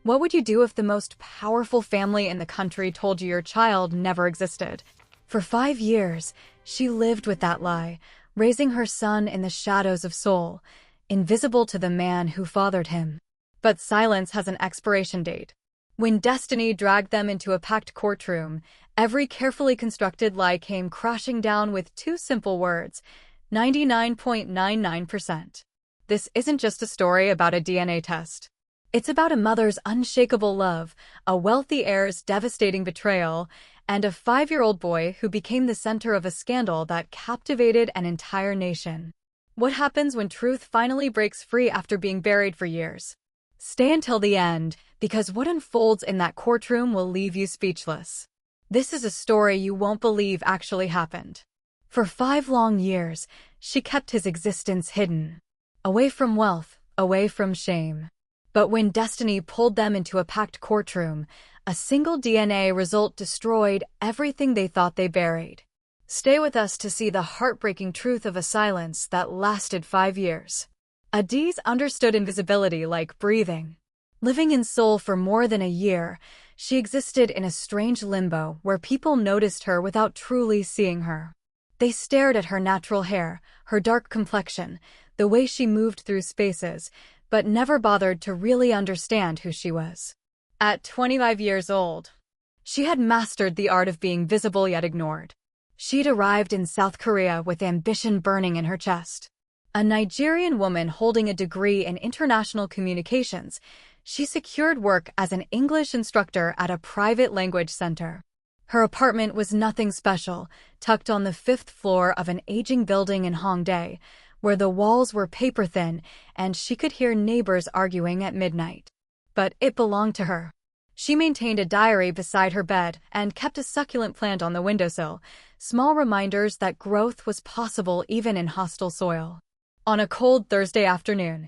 What would you do if the most powerful family in the country told you your child never existed? For 5 years, she lived with that lie, raising her son in the shadows of Seoul, invisible to the man who fathered him. But silence has an expiration date. When destiny dragged them into a packed courtroom, every carefully constructed lie came crashing down with two simple words: 99.99%. This isn't just a story about a DNA test. It's about a mother's unshakable love, a wealthy heir's devastating betrayal, and a 5-year-old boy who became the center of a scandal that captivated an entire nation. What happens when truth finally breaks free after being buried for years? Stay until the end, because what unfolds in that courtroom will leave you speechless. This is a story you won't believe actually happened. For 5 long years, she kept his existence hidden. Away from wealth, away from shame. But when destiny pulled them into a packed courtroom, a single DNA result destroyed everything they thought they buried. Stay with us to see the heartbreaking truth of a silence that lasted 5 years. Adaeze understood invisibility like breathing. Living in Seoul for more than a year, she existed in a strange limbo where people noticed her without truly seeing her. They stared at her natural hair, her dark complexion, the way she moved through spaces, but never bothered to really understand who she was. At 25 years old, she had mastered the art of being visible yet ignored. She'd arrived in South Korea with ambition burning in her chest. A Nigerian woman holding a degree in international communications, she secured work as an English instructor at a private language center. Her apartment was nothing special, tucked on the 5th floor of an aging building in Hongdae, where the walls were paper-thin and she could hear neighbors arguing at midnight. But it belonged to her. She maintained a diary beside her bed and kept a succulent plant on the windowsill, small reminders that growth was possible even in hostile soil. On a cold Thursday afternoon,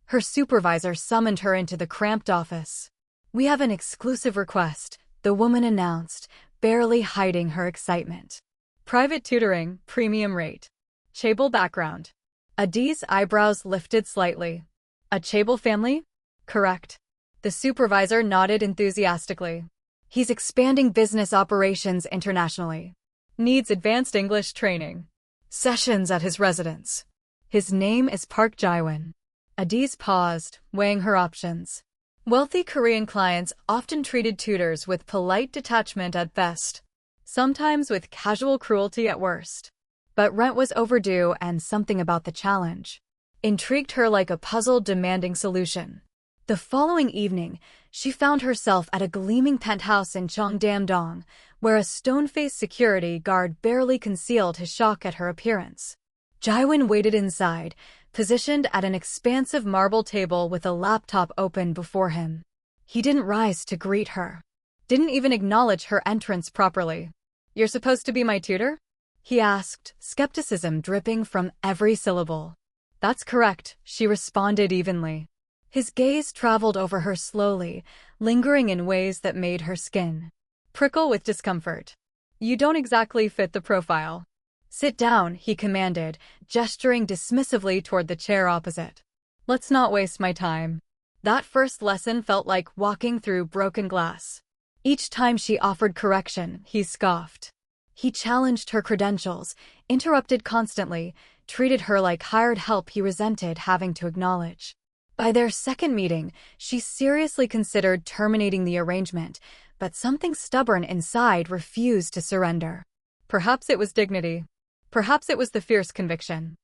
her supervisor summoned her into the cramped office. "We have an exclusive request," the woman announced, barely hiding her excitement. "Private tutoring, premium rate. Chaebol background." Adaeze's eyebrows lifted slightly. "A chaebol family?" "Correct." The supervisor nodded enthusiastically. "He's expanding business operations internationally. Needs advanced English training. Sessions at his residence. His name is Park Jae-won." Adaeze paused, weighing her options. Wealthy Korean clients often treated tutors with polite detachment at best, sometimes with casual cruelty at worst. But rent was overdue, and something about the challenge intrigued her like a puzzle demanding solution. The following evening, she found herself at a gleaming penthouse in Cheongdam-dong, where a stone-faced security guard barely concealed his shock at her appearance. Jae-won waited inside, positioned at an expansive marble table with a laptop open before him. He didn't rise to greet her. Didn't even acknowledge her entrance properly. "You're supposed to be my tutor?" he asked, skepticism dripping from every syllable. "That's correct," she responded evenly. His gaze traveled over her slowly, lingering in ways that made her skin prickle with discomfort. "You don't exactly fit the profile." "Sit down," he commanded, gesturing dismissively toward the chair opposite. "Let's not waste my time." That first lesson felt like walking through broken glass. Each time she offered correction, he scoffed. He challenged her credentials, interrupted constantly, treated her like hired help he resented having to acknowledge. By their second meeting, she seriously considered terminating the arrangement, but something stubborn inside refused to surrender. Perhaps it was dignity. Perhaps it was the fierce conviction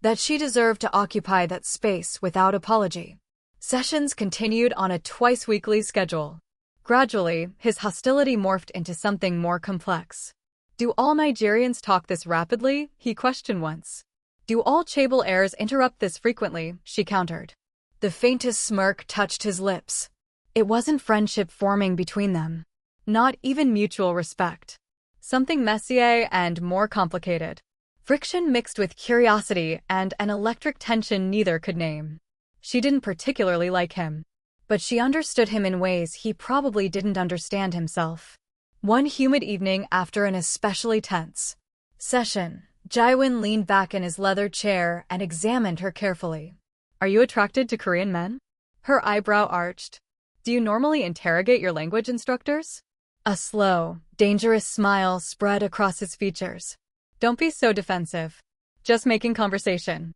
that she deserved to occupy that space without apology. Sessions continued on a twice-weekly schedule. Gradually, his hostility morphed into something more complex. "Do all Nigerians talk this rapidly?" he questioned once. "Do all chaebol heirs interrupt this frequently?" she countered. The faintest smirk touched his lips. It wasn't friendship forming between them. Not even mutual respect. Something messier and more complicated. Friction mixed with curiosity and an electric tension neither could name. She didn't particularly like him, but she understood him in ways he probably didn't understand himself. One humid evening after an especially tense session, Jae-won leaned back in his leather chair and examined her carefully. "Are you attracted to Korean men?" Her eyebrow arched. Do you normally interrogate your language instructors? A slow, dangerous smile spread across his features. Don't be so defensive. Just making conversation.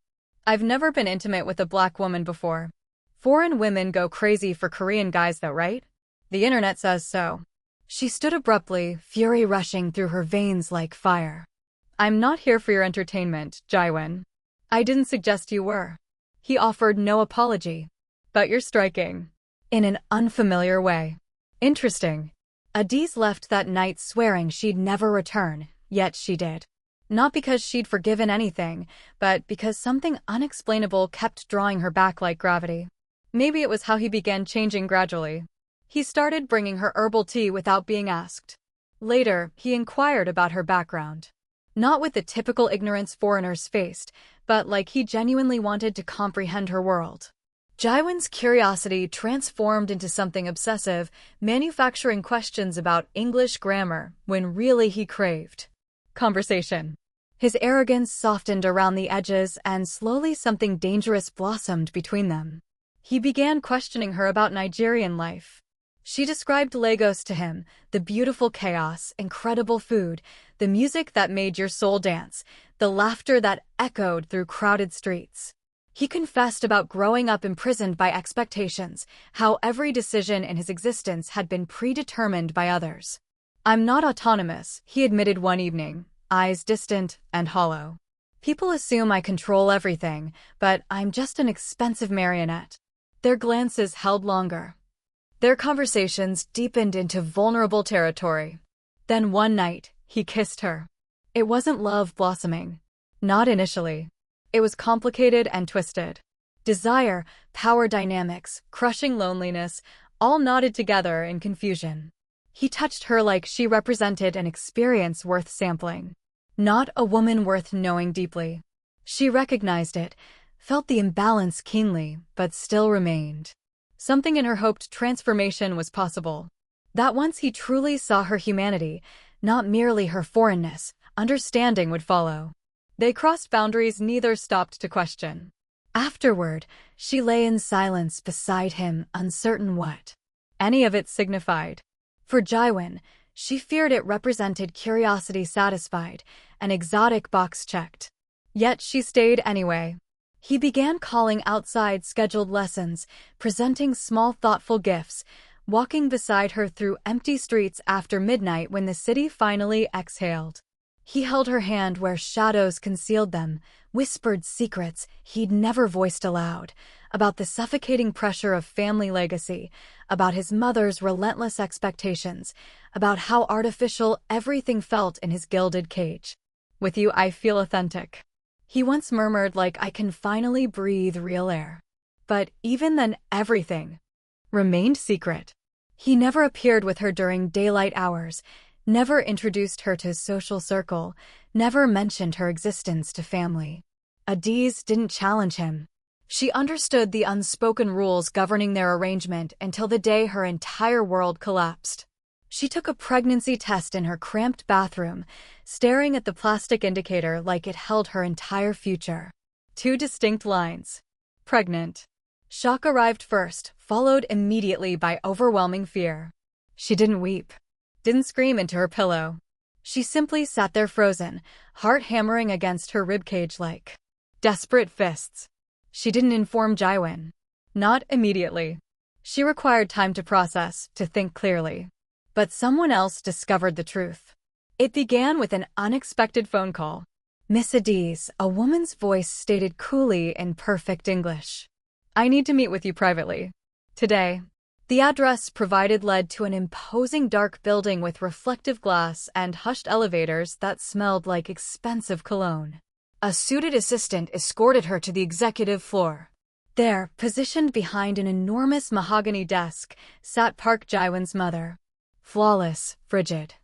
I've never been intimate with a black woman before. Foreign women go crazy for Korean guys though, right? The internet says so. She stood abruptly, fury rushing through her veins like fire. I'm not here for your entertainment, Jaewon. I didn't suggest you were. He offered no apology. But you're striking. In an unfamiliar way. Interesting. Adaeze left that night swearing she'd never return, yet she did. Not because she'd forgiven anything, but because something unexplainable kept drawing her back like gravity. Maybe it was how he began changing gradually. He started bringing her herbal tea without being asked. Later, he inquired about her background. Not with the typical ignorance foreigners faced, but like he genuinely wanted to comprehend her world. Jaewon's curiosity transformed into something obsessive, manufacturing questions about English grammar when really he craved conversation. His arrogance softened around the edges and slowly something dangerous blossomed between them. He began questioning her about Nigerian life. She described Lagos to him, the beautiful chaos, incredible food, the music that made your soul dance, the laughter that echoed through crowded streets. He confessed about growing up imprisoned by expectations, how every decision in his existence had been predetermined by others. I'm not autonomous, he admitted one evening, eyes distant and hollow. People assume I control everything, but I'm just an expensive marionette. Their glances held longer. Their conversations deepened into vulnerable territory. Then one night, he kissed her. It wasn't love blossoming. Not initially. It was complicated and twisted. Desire, power dynamics, crushing loneliness, all knotted together in confusion. He touched her like she represented an experience worth sampling. Not a woman worth knowing deeply. She recognized it, felt the imbalance keenly, but still remained. Something in her hoped transformation was possible. That once he truly saw her humanity, not merely her foreignness, understanding would follow. They crossed boundaries neither stopped to question. Afterward, she lay in silence beside him, uncertain what any of it signified. For Jaewon, she feared it represented curiosity satisfied, an exotic box checked. Yet she stayed anyway. He began calling outside scheduled lessons, presenting small thoughtful gifts, walking beside her through empty streets after midnight when the city finally exhaled. He held her hand where shadows concealed them, whispered secrets he'd never voiced aloud, about the suffocating pressure of family legacy, about his mother's relentless expectations, about how artificial everything felt in his gilded cage. With you I feel authentic. He once murmured like I can finally breathe real air. But even then everything remained secret. He never appeared with her during daylight hours, never introduced her to his social circle, never mentioned her existence to family. Adaeze didn't challenge him. She understood the unspoken rules governing their arrangement until the day her entire world collapsed. She took a pregnancy test in her cramped bathroom, staring at the plastic indicator like it held her entire future. 2 distinct lines. Pregnant. Shock arrived first, followed immediately by overwhelming fear. She didn't weep. Didn't scream into her pillow. She simply sat there frozen, heart hammering against her ribcage like desperate fists. She didn't inform Jaewon. Not immediately. She required time to process, to think clearly. But someone else discovered the truth. It began with an unexpected phone call. Miss Adaeze, a woman's voice stated coolly in perfect English. I need to meet with you privately. Today. The address provided led to an imposing dark building with reflective glass and hushed elevators that smelled like expensive cologne. A suited assistant escorted her to the executive floor. There, positioned behind an enormous mahogany desk, sat Park Jaewon's mother. Flawless, frigid.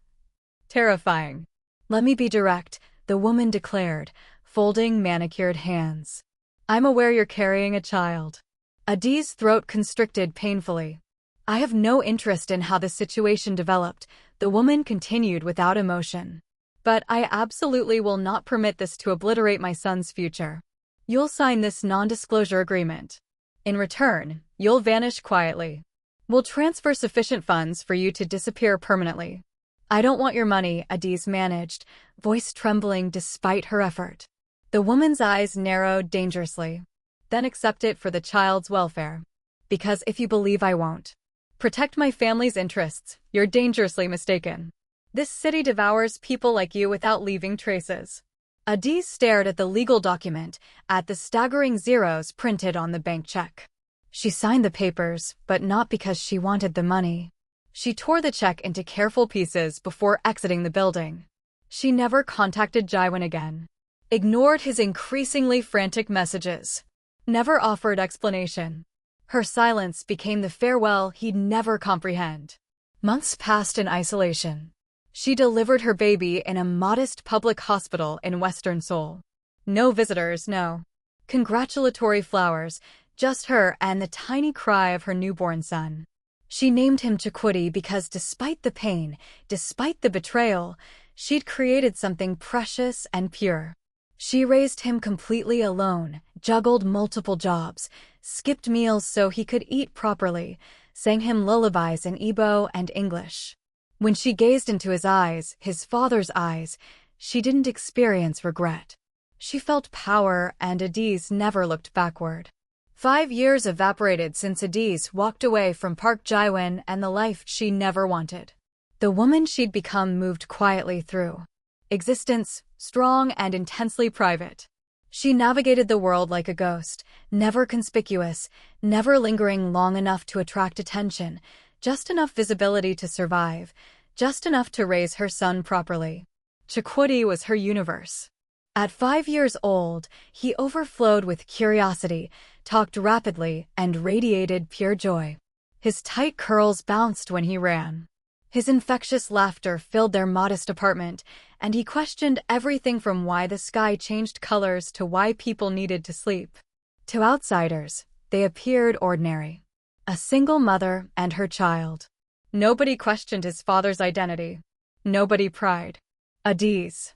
Terrifying. Let me be direct, the woman declared, folding manicured hands. I'm aware you're carrying a child. Adaeze's throat constricted painfully. I have no interest in how the situation developed, the woman continued without emotion. But I absolutely will not permit this to obliterate my son's future. You'll sign this non-disclosure agreement. In return, you'll vanish quietly. We'll transfer sufficient funds for you to disappear permanently. I don't want your money, Adaeze managed, voice trembling despite her effort. The woman's eyes narrowed dangerously. Then accept it for the child's welfare. Because if you believe I won't protect my family's interests, you're dangerously mistaken. This city devours people like you without leaving traces. Adaeze stared at the legal document, at the staggering zeros printed on the bank check. She signed the papers, but not because she wanted the money. She tore the check into careful pieces before exiting the building. She never contacted Jaiwan again, ignored his increasingly frantic messages, never offered explanation. Her silence became the farewell he'd never comprehend. Months passed in isolation. She delivered her baby in a modest public hospital in western Seoul. No visitors, no congratulatory flowers, just her and the tiny cry of her newborn son. She named him Chakwudi because despite the pain, despite the betrayal, she'd created something precious and pure. She raised him completely alone, juggled multiple jobs, skipped meals so he could eat properly, sang him lullabies in Igbo and English. When she gazed into his eyes, his father's eyes, she didn't experience regret. She felt power, and Adaeze never looked backward. 5 years evaporated since Adaeze walked away from Park Jaiwan and the life she never wanted. The woman she'd become moved quietly through existence, strong and intensely private. She navigated the world like a ghost, never conspicuous, never lingering long enough to attract attention, just enough visibility to survive, just enough to raise her son properly. Chakwudi was her universe. At 5 years old, he overflowed with curiosity, talked rapidly, and radiated pure joy. His tight curls bounced when he ran. His infectious laughter filled their modest apartment, and he questioned everything from why the sky changed colors to why people needed to sleep. To outsiders, they appeared ordinary. A single mother and her child. Nobody questioned his father's identity. Nobody pried. Adaeze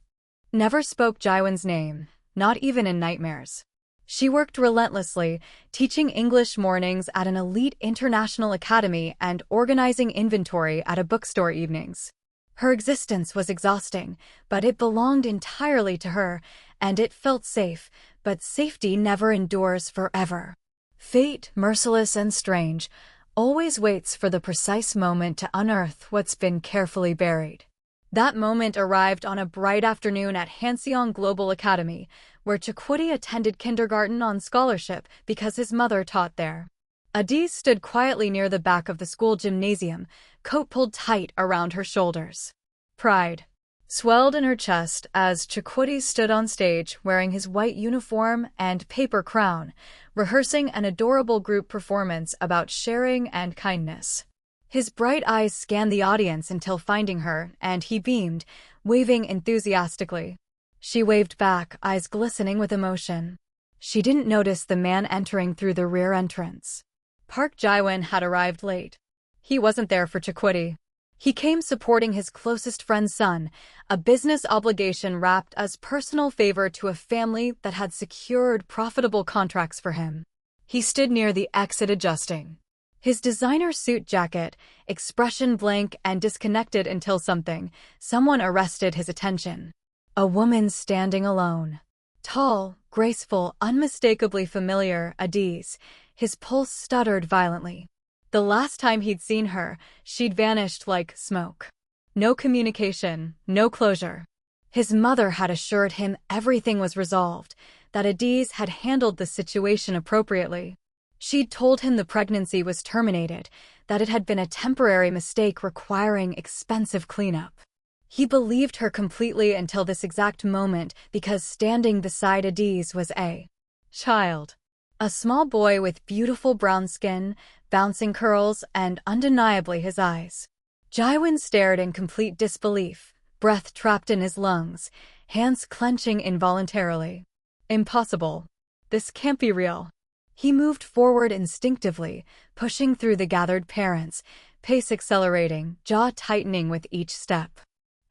never spoke Jaiwan's name, not even in nightmares. She worked relentlessly, teaching English mornings at an elite international academy and organizing inventory at a bookstore evenings. Her existence was exhausting, but it belonged entirely to her, and it felt safe, but safety never endures forever. Fate, merciless and strange, always waits for the precise moment to unearth what's been carefully buried. That moment arrived on a bright afternoon at Hanseong Global Academy, where Chakwudi attended kindergarten on scholarship because his mother taught there. Adaeze stood quietly near the back of the school gymnasium, coat pulled tight around her shoulders. Pride swelled in her chest as Chakwudi stood on stage wearing his white uniform and paper crown, rehearsing an adorable group performance about sharing and kindness. His bright eyes scanned the audience until finding her, and he beamed, waving enthusiastically. She waved back, eyes glistening with emotion. She didn't notice the man entering through the rear entrance. Park Jaiwan had arrived late. He wasn't there for Chakwudi. He came supporting his closest friend's son, a business obligation wrapped as personal favor to a family that had secured profitable contracts for him. He stood near the exit adjusting. His designer suit jacket, expression blank and disconnected until someone arrested his attention. A woman standing alone. Tall, graceful, unmistakably familiar, Adaeze. His pulse stuttered violently. The last time he'd seen her, she'd vanished like smoke. No communication, no closure. His mother had assured him everything was resolved, that Adaeze had handled the situation appropriately. She'd told him the pregnancy was terminated, that it had been a temporary mistake requiring expensive cleanup. He believed her completely until this exact moment because standing beside Adaeze was a child. A small boy with beautiful brown skin, bouncing curls, and undeniably his eyes. Jaiwan stared in complete disbelief, breath trapped in his lungs, hands clenching involuntarily. Impossible. This can't be real. He moved forward instinctively, pushing through the gathered parents, pace accelerating, jaw tightening with each step.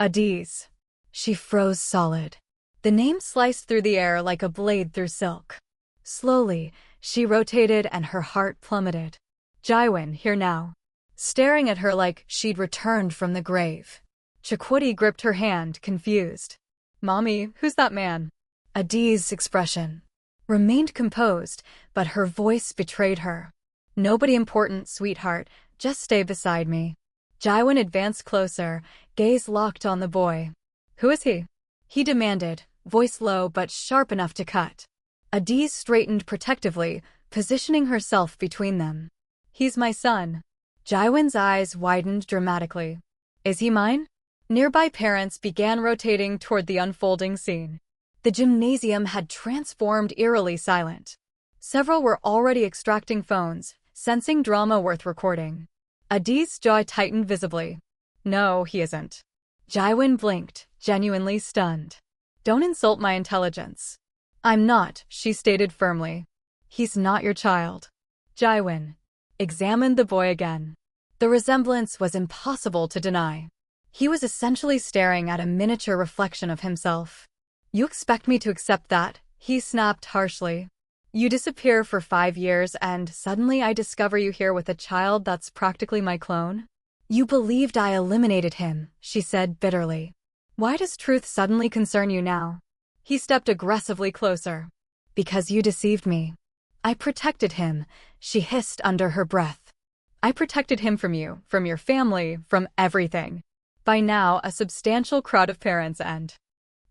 Adaeze. She froze solid. The name sliced through the air like a blade through silk. Slowly, she rotated and her heart plummeted. Jaiwan, here now. staring at her like she'd returned from the grave. Chakwooti gripped her hand, confused. "Mommy, who's that man?" Adaeze's expression remained composed, but her voice betrayed her. "Nobody important, sweetheart. Just stay beside me." Jaewon advanced closer, gaze locked on the boy. "Who is he?" he demanded, voice low but sharp enough to cut. Adaeze straightened protectively, positioning herself between them. "He's my son." Jaewon's eyes widened dramatically. "Is he mine?" Nearby parents began rotating toward the unfolding scene. The gymnasium had transformed eerily silent. Several were already extracting phones, sensing drama worth recording. Adaeze's jaw tightened visibly. "No, he isn't." Jaewon blinked, genuinely stunned. "Don't insult my intelligence." "I'm not," she stated firmly. "He's not your child." Jaewon examined the boy again. The resemblance was impossible to deny. He was essentially staring at a miniature reflection of himself. "You expect me to accept that?" he snapped harshly. "You disappear for 5 years and suddenly I discover you here with a child that's practically my clone?" "You believed I eliminated him," she said bitterly. "Why does truth suddenly concern you now?" He stepped aggressively closer. "Because you deceived me." "I protected him," she hissed under her breath. "I protected him from you, from your family, from everything." By now, a substantial crowd of parents and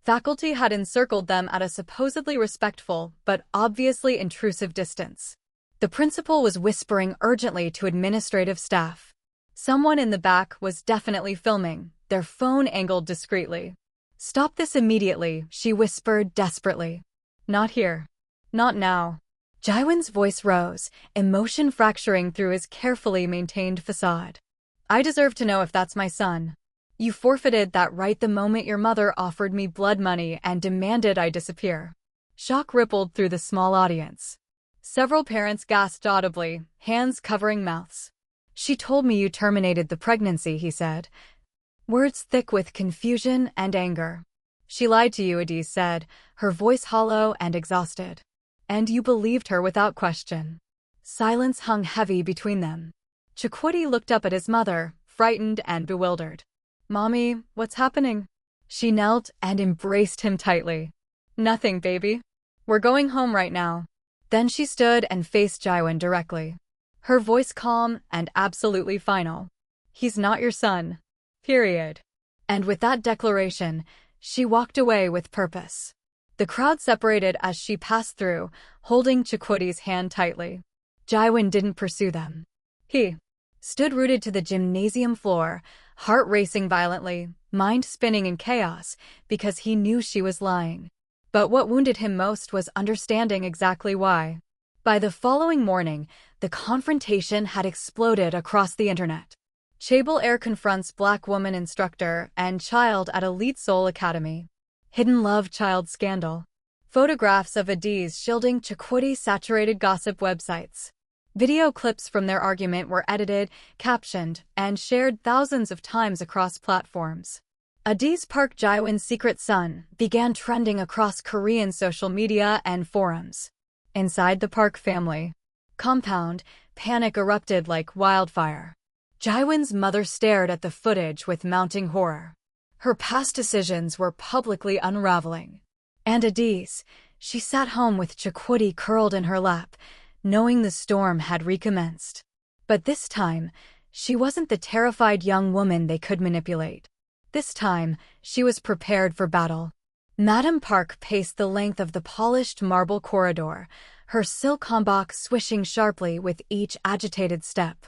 faculty had encircled them at a supposedly respectful but obviously intrusive distance. The principal was whispering urgently to administrative staff. Someone in the back was definitely filming, their phone angled discreetly. "Stop this immediately," she whispered desperately. "Not here. Not now." Jaewon's voice rose, emotion fracturing through his carefully maintained facade. "I deserve to know if that's my son. You forfeited that right the moment your mother offered me blood money and demanded I disappear." Shock rippled through the small audience. Several parents gasped audibly, hands covering mouths. "She told me you terminated the pregnancy," he said, words thick with confusion and anger. "She lied to you," Adaeze said, her voice hollow and exhausted. "And you believed her without question." Silence hung heavy between them. Chakwooti looked up at his mother, frightened and bewildered. "Mommy, what's happening?" She knelt and embraced him tightly. "Nothing, baby. We're going home right now." Then she stood and faced Jaewon directly. Her voice calm and absolutely final. "He's not your son. Period." And with that declaration, she walked away with purpose. The crowd separated as she passed through, holding Chakwooti's hand tightly. Jaewon didn't pursue them. He stood rooted to the gymnasium floor, heart racing violently, mind spinning in chaos, because he knew she was lying. But what wounded him most was understanding exactly why. By the following morning, the confrontation had exploded across the internet. Chaebol heir confronts Black woman instructor and child at elite Seoul Academy. Hidden love child scandal. Photographs of Adaeze shielding Chakwooti saturated gossip websites. Video clips from their argument were edited, captioned, and shared thousands of times across platforms. Adaeze Park Jaewon's secret son began trending across Korean social media and forums. Inside the Park family compound, panic erupted like wildfire. Jaewon's mother stared at the footage with mounting horror. Her past decisions were publicly unraveling. And Adaeze, she sat home with Chakwooti curled in her lap, knowing the storm had recommenced. But this time, she wasn't the terrified young woman they could manipulate. This time, she was prepared for battle. Madame Park paced the length of the polished marble corridor, her silk hanbok swishing sharply with each agitated step.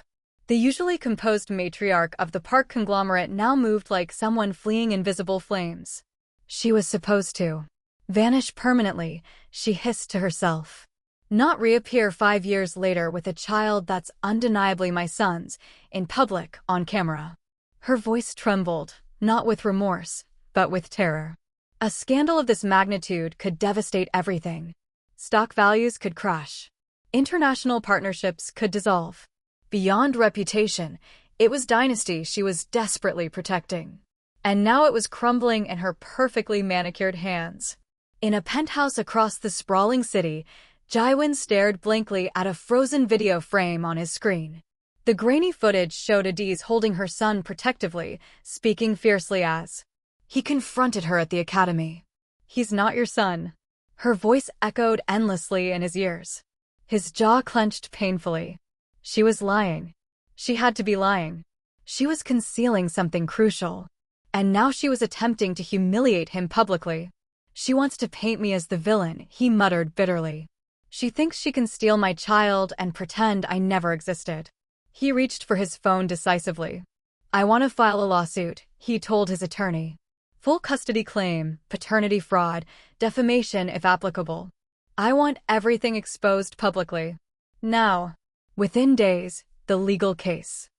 The usually composed matriarch of the Park conglomerate now moved like someone fleeing invisible flames. She was supposed to vanish permanently, she hissed to herself. Not reappear 5 years later with a child that's undeniably my son's, in public, on camera. Her voice trembled, not with remorse, but with terror. A scandal of this magnitude could devastate everything. Stock values could crash. International partnerships could dissolve. Beyond reputation, it was dynasty she was desperately protecting. And now it was crumbling in her perfectly manicured hands. In a penthouse across the sprawling city, Jaewon stared blankly at a frozen video frame on his screen. The grainy footage showed Adaeze holding her son protectively, speaking fiercely as he confronted her at the academy. "He's not your son." Her voice echoed endlessly in his ears. His jaw clenched painfully. She was lying. She had to be lying. She was concealing something crucial. And now she was attempting to humiliate him publicly. "She wants to paint me as the villain," he muttered bitterly. "She thinks she can steal my child and pretend I never existed." He reached for his phone decisively. "I want to file a lawsuit," he told his attorney. "Full custody claim, paternity fraud, defamation if applicable. I want everything exposed publicly. Now." Within days, the legal case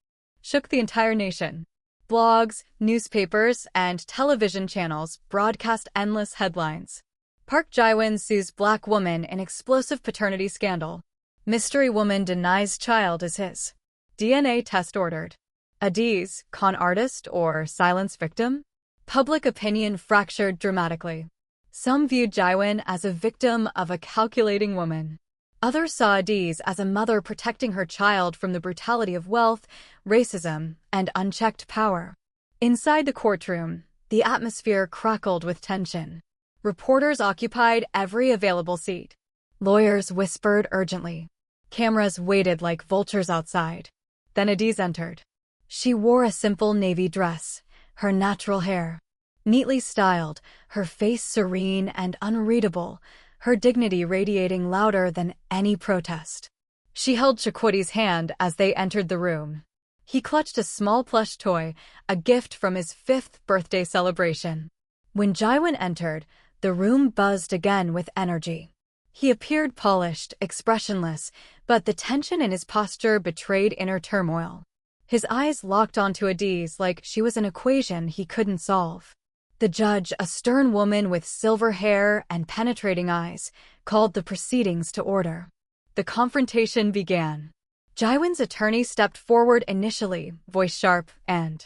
shook the entire nation. Blogs, newspapers, and television channels broadcast endless headlines. Park Jae-won sues black woman in explosive paternity scandal. Mystery woman denies child is his. DNA test ordered. Adaeze, con artist or silence victim? Public opinion fractured dramatically. Some viewed Jae-won as a victim of a calculating woman. Others saw Adaeze as a mother protecting her child from the brutality of wealth, racism, and unchecked power. Inside the courtroom, the atmosphere crackled with tension. Reporters occupied every available seat. Lawyers whispered urgently. Cameras waited like vultures outside. Then Adaeze entered. She wore a simple navy dress, her natural hair neatly styled, her face serene and unreadable, her dignity radiating louder than any protest. She held Chakwoti's hand as they entered the room. He clutched a small plush toy, a gift from his 5th birthday celebration. When Jae-won entered, the room buzzed again with energy. He appeared polished, expressionless, but the tension in his posture betrayed inner turmoil. His eyes locked onto Adaeze like she was an equation he couldn't solve. The judge, a stern woman with silver hair and penetrating eyes, called the proceedings to order. The confrontation began. Jae-won's attorney stepped forward initially, voice sharp and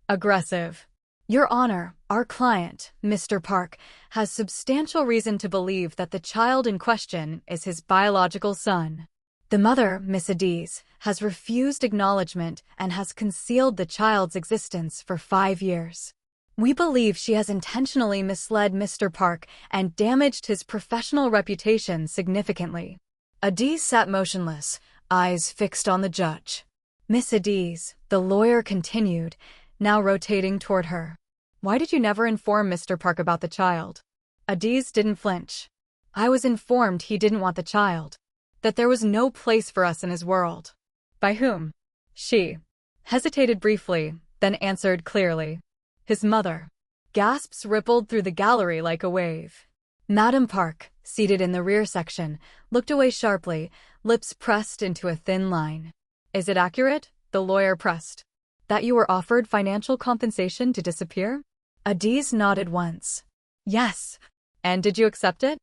aggressive. "Your Honor, our client, Mr. Park, has substantial reason to believe that the child in question is his biological son. The mother, Miss Adaeze, has refused acknowledgement and has concealed the child's existence for 5 years. We believe she has intentionally misled Mr. Park and damaged his professional reputation significantly." Adaeze sat motionless, eyes fixed on the judge. "Miss Adaeze," the lawyer continued, now rotating toward her. "Why did you never inform Mr. Park about the child?" Adaeze didn't flinch. "I was informed he didn't want the child. That there was no place for us in his world." "By whom?" She hesitated briefly, then answered clearly. "His mother." Gasps rippled through the gallery like a wave. Madam Park, seated in the rear section, looked away sharply, lips pressed into a thin line. "Is it accurate?" the lawyer pressed. "That you were offered financial compensation to disappear?" Adaeze nodded once. "Yes." "And did you accept it?"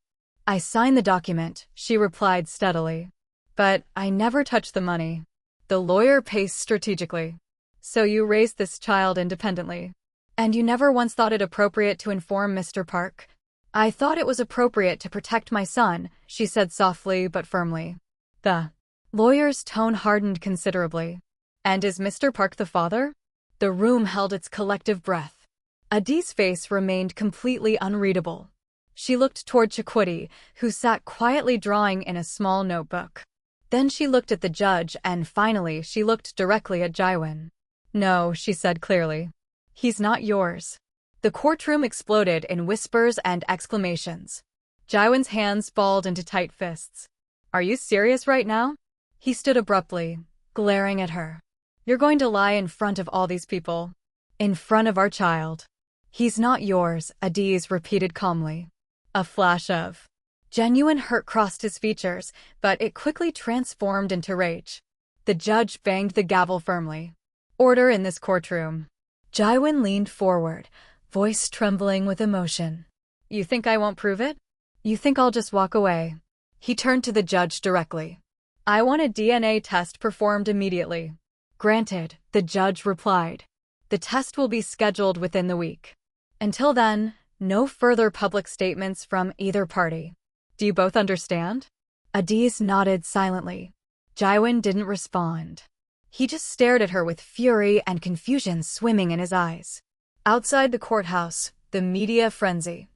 "I signed the document," she replied steadily. "But I never touched the money." The lawyer paced strategically. "So you raised this child independently? And you never once thought it appropriate to inform Mr. Park?" "I thought it was appropriate to protect my son," she said softly but firmly. The lawyer's tone hardened considerably. "And is Mr. Park the father?" The room held its collective breath. Adaze's face remained completely unreadable. She looked toward Chakwoti, who sat quietly drawing in a small notebook. Then she looked at the judge and finally she looked directly at Jae-won. "No," she said clearly. "He's not yours." The courtroom exploded in whispers and exclamations. Jae-won's hands balled into tight fists. "Are you serious right now?" He stood abruptly, glaring at her. "You're going to lie in front of all these people? In front of our child?" "He's not yours," Adaeze repeated calmly. A flash of genuine hurt crossed his features, but it quickly transformed into rage. The judge banged the gavel firmly. "Order in this courtroom." Jae-won leaned forward, voice trembling with emotion. "You think I won't prove it? You think I'll just walk away?" He turned to the judge directly. "I want a DNA test performed immediately." "Granted," the judge replied. "The test will be scheduled within the week. Until then, no further public statements from either party. Do you both understand?" Adaeze nodded silently. Jae-won didn't respond. He just stared at her with fury and confusion swimming in his eyes. Outside the courthouse, the media frenzy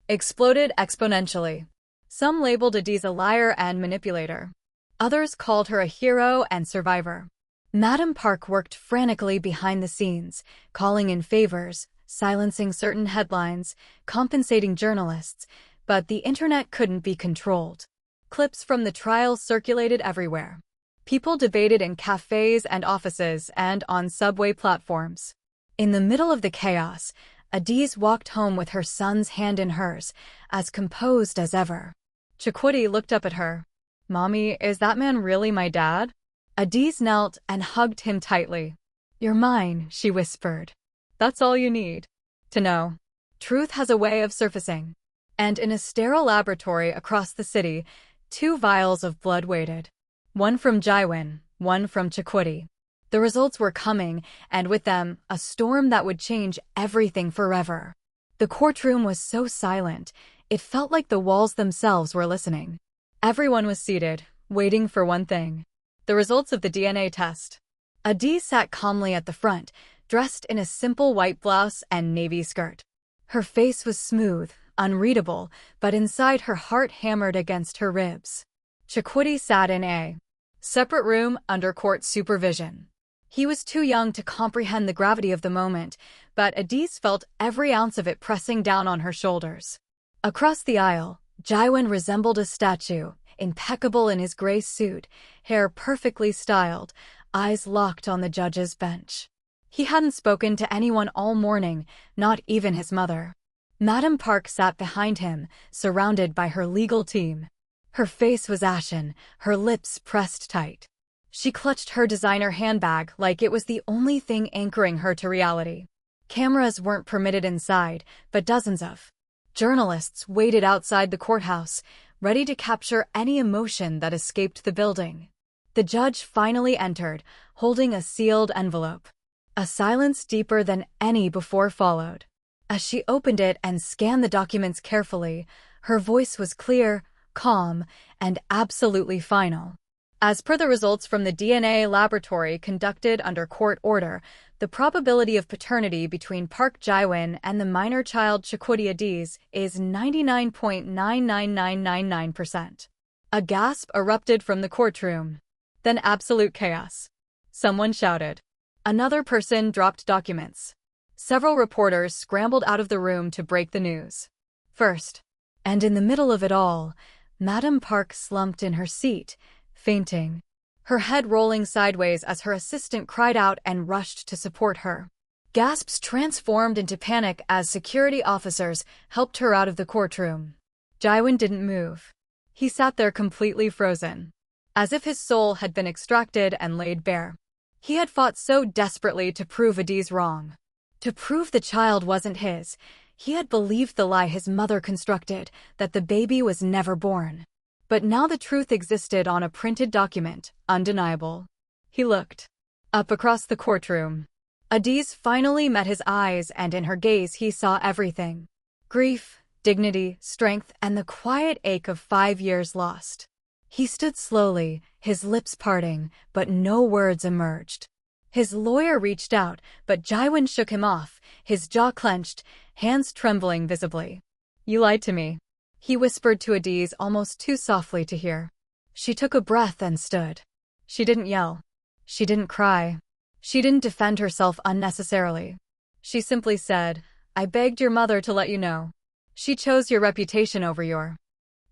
exploded exponentially. Some labeled Adaeze a liar and manipulator. Others called her a hero and survivor. Madam Park worked frantically behind the scenes, calling in favors, silencing certain headlines, compensating journalists, but the internet couldn't be controlled. Clips from the trial circulated everywhere. People debated in cafes and offices and on subway platforms. In the middle of the chaos, Adaeze walked home with her son's hand in hers, as composed as ever. Chaebol looked up at her. "Mommy, is that man really my dad?" Adaeze knelt and hugged him tightly. "You're mine," she whispered. "That's all you need to know." Truth has a way of surfacing. And in a sterile laboratory across the city, 2 vials of blood waited. One from Jaewon, one from Chaebol. The results were coming, and with them, a storm that would change everything forever. The courtroom was so silent, it felt like the walls themselves were listening. Everyone was seated, waiting for one thing: the results of the DNA test. Adaeze sat calmly at the front, dressed in a simple white blouse and navy skirt. Her face was smooth, unreadable, but inside her heart hammered against her ribs. Chaebol sat in a separate room under court supervision. He was too young to comprehend the gravity of the moment, but Adaeze felt every ounce of it pressing down on her shoulders. Across the aisle, Jaewon resembled a statue, impeccable in his gray suit, hair perfectly styled, eyes locked on the judge's bench. He hadn't spoken to anyone all morning, not even his mother. Madam Park sat behind him, surrounded by her legal team. Her face was ashen, her lips pressed tight. She clutched her designer handbag like it was the only thing anchoring her to reality. Cameras weren't permitted inside, but dozens of journalists waited outside the courthouse, ready to capture any emotion that escaped the building. The judge finally entered, holding a sealed envelope. A silence deeper than any before followed. As she opened it and scanned the documents carefully, her voice was clear, calm, and absolutely final. As per the results from the DNA laboratory conducted under court order, the probability of paternity between Park Jaewon and the minor child Chaebol Adaeze is 99.99999%. A gasp erupted from the courtroom. Then absolute chaos. Someone shouted. Another person dropped documents. Several reporters scrambled out of the room to break the news. First, and in the middle of it all, Madam Park slumped in her seat, fainting, her head rolling sideways as her assistant cried out and rushed to support her. Gasps transformed into panic as security officers helped her out of the courtroom. Jaewon didn't move. He sat there completely frozen, as if his soul had been extracted and laid bare. He had fought so desperately to prove Adaeze wrong. To prove the child wasn't his. He had believed the lie his mother constructed, that the baby was never born. But now the truth existed on a printed document, undeniable. He looked up across the courtroom. Adaeze finally met his eyes, and in her gaze he saw everything: grief, dignity, strength, and the quiet ache of 5 years lost. He stood slowly, his lips parting, but no words emerged. His lawyer reached out, but Jaewon shook him off, his jaw clenched, hands trembling visibly. "You lied to me," he whispered to Adaeze almost too softly to hear. She took a breath and stood. She didn't yell. She didn't cry. She didn't defend herself unnecessarily. She simply said, "I begged your mother to let you know. She chose your reputation over your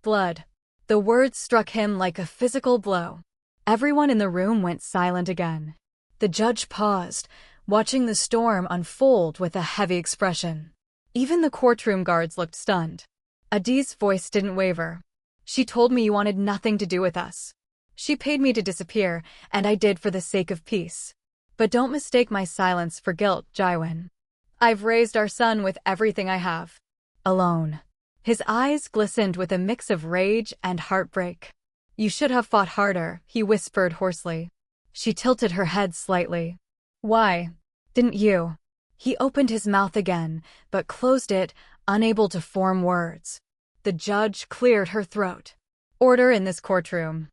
blood." The words struck him like a physical blow. Everyone in the room went silent again. The judge paused, watching the storm unfold with a heavy expression. Even the courtroom guards looked stunned. Adaeze's voice didn't waver. "She told me you wanted nothing to do with us. She paid me to disappear, and I did for the sake of peace. But don't mistake my silence for guilt, Jaewon. I've raised our son with everything I have. Alone." His eyes glistened with a mix of rage and heartbreak. "You should have fought harder," he whispered hoarsely. She tilted her head slightly. "Why didn't you?" He opened his mouth again, but closed it, unable to form words. The judge cleared her throat. "Order in this courtroom."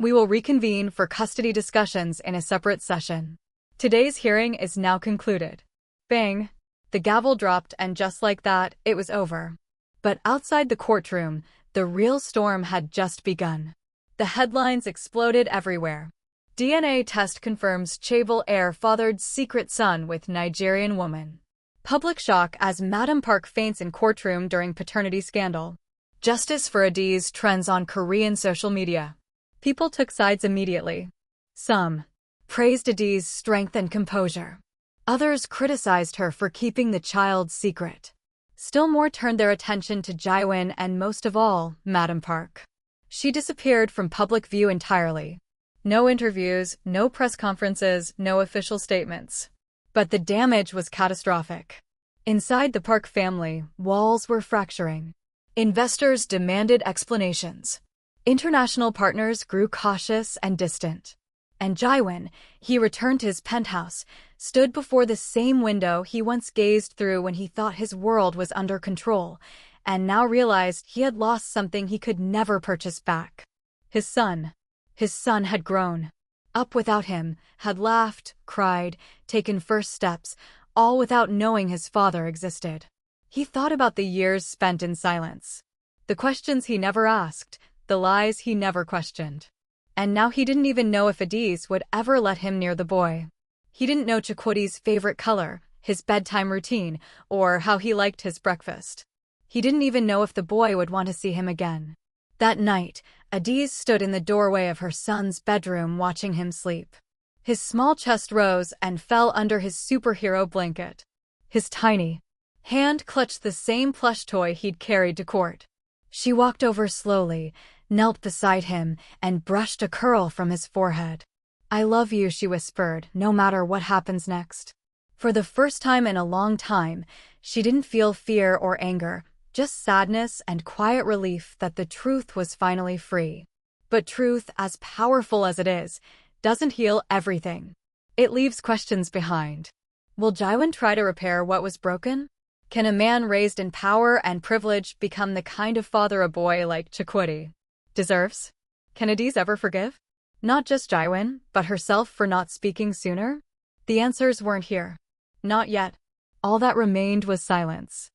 We will reconvene for custody discussions in a separate session. Today's hearing is now concluded. Bang! The gavel dropped, and just like that, it was over. But outside the courtroom, the real storm had just begun. The headlines exploded everywhere. DNA test confirms chaebol heir fathered secret son with Nigerian woman. Public shock as Madam Park faints in courtroom during paternity scandal. Justice for Adaeze trends on Korean social media. People took sides immediately. Some praised Adaeze's strength and composure. Others criticized her for keeping the child's secret. Still more turned their attention to Jiwon and most of all, Madam Park. She disappeared from public view entirely. No interviews, no press conferences, no official statements. But the damage was catastrophic. Inside the Park family, walls were fracturing. Investors demanded explanations. International partners grew cautious and distant. And Jiwon, he returned to his penthouse, stood before the same window he once gazed through when he thought his world was under control, and now realized he had lost something he could never purchase back. His son. His son had grown up without him, had laughed, cried, taken first steps, all without knowing his father existed. He thought about the years spent in silence. The questions he never asked, the lies he never questioned. And now he didn't even know if Adaeze would ever let him near the boy. He didn't know Chakwoti's favorite color, his bedtime routine, or how he liked his breakfast. He didn't even know if the boy would want to see him again. That night, Adaeze stood in the doorway of her son's bedroom watching him sleep. His small chest rose and fell under his superhero blanket. His tiny hand clutched the same plush toy he'd carried to court. She walked over slowly, knelt beside him, and brushed a curl from his forehead. "I love you," she whispered, "no matter what happens next." For the first time in a long time, she didn't feel fear or anger, just sadness and quiet relief that the truth was finally free. But truth, as powerful as it is, doesn't heal everything. It leaves questions behind. Will Jiwon try to repair what was broken? Can a man raised in power and privilege become the kind of father a boy like Chakwoti deserves? Can Adaeze ever forgive? Not just Jiwon, but herself for not speaking sooner? The answers weren't here. Not yet. All that remained was silence.